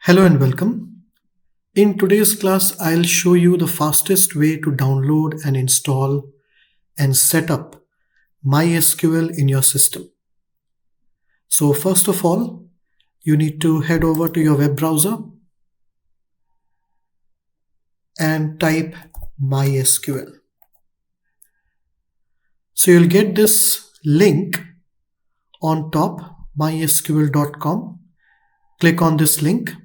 Hello and welcome. In today's class, I'll show you the fastest way to download and install and set up MySQL in your system. So first of all, you need to head over to your web browser and type MySQL. So you'll get this link on top, mysql.com. Click on this link.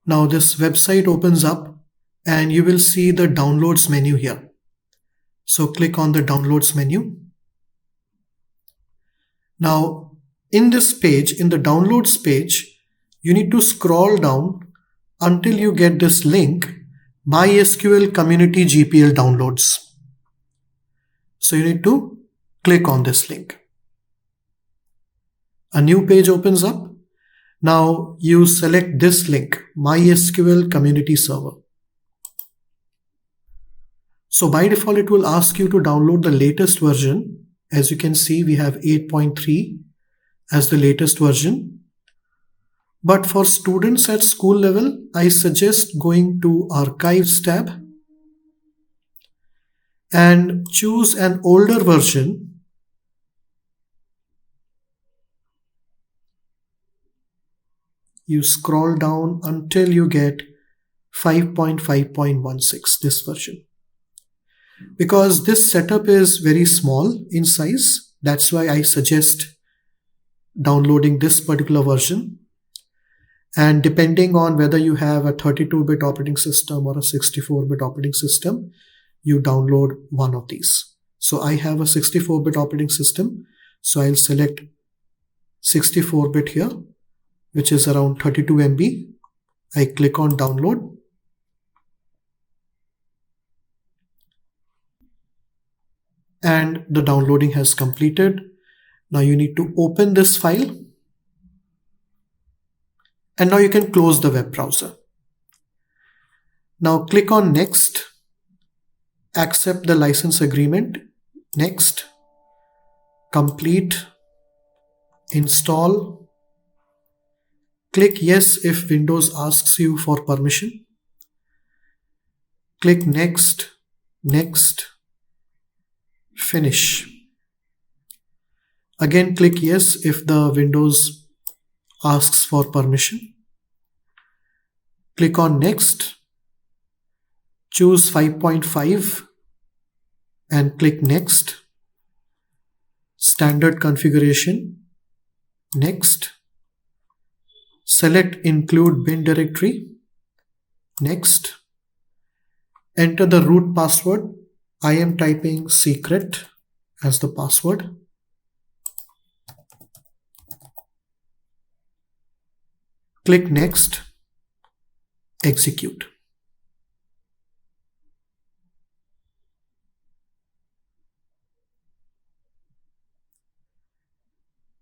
Now this website opens up and you will see the downloads menu here. So click on the downloads menu. Now in this page, in the downloads page, you need to scroll down until you get this link, MySQL Community GPL Downloads. So you need to click on this link. A new page opens up. Now you select this link, MySQL Community Server. So by default, it will ask you to download the latest version. As you can see, we have 8.3 as the latest version. But for students at school level, I suggest going to Archives tab and choose an older version. You scroll down until you get 5.5.16, this version. Because this setup is very small in size, that's why I suggest downloading this particular version. And depending on whether you have a 32-bit operating system or a 64-bit operating system, you download one of these. So I have a 64-bit operating system, so I'll select 64-bit here, which is around 32 MB. I click on download. And the downloading has completed. Now you need to open this file. And now you can close the web browser. Now click on next. Accept the license agreement. Next. Complete. Install. Click yes if Windows asks you for permission. Click next, next, finish. Again click yes if the Windows asks for permission. Click on next. Choose 5.5 and click next. Standard configuration. Next. Select include bin directory. Next. Enter the root password. I am typing secret as the password. Click next. Execute.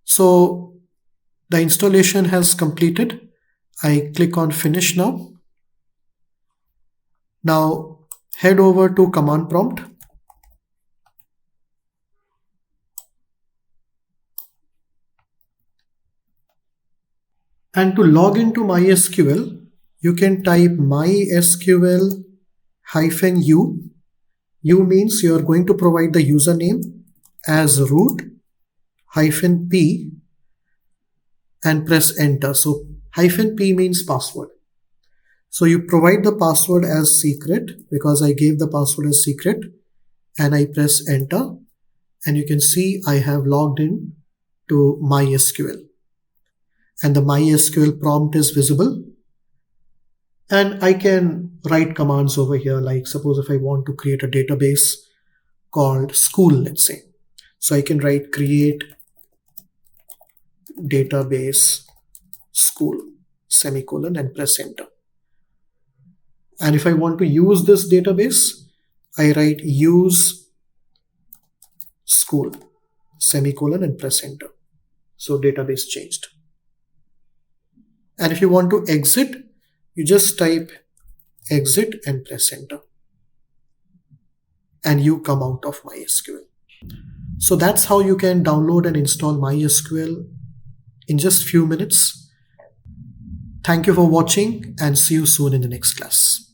So the installation has completed. I click on finish now. Now head over to command prompt. And to log into MySQL, you can type MySQL -u. U means you are going to provide the username as root -p and press enter. So -p means password. So you provide the password as secret because I gave the password as secret, and I press enter, and you can see I have logged in to MySQL, and the MySQL prompt is visible. And I can write commands over here, like suppose if I want to create a database called school, let's say. So I can write create database school semicolon and press enter. And if I want to use this database, I write use school semicolon and press enter. So database changed. And if you want to exit, you just type exit and press enter. And you come out of MySQL. So that's how you can download and install MySQL in just few minutes. Thank you for watching and see you soon in the next class.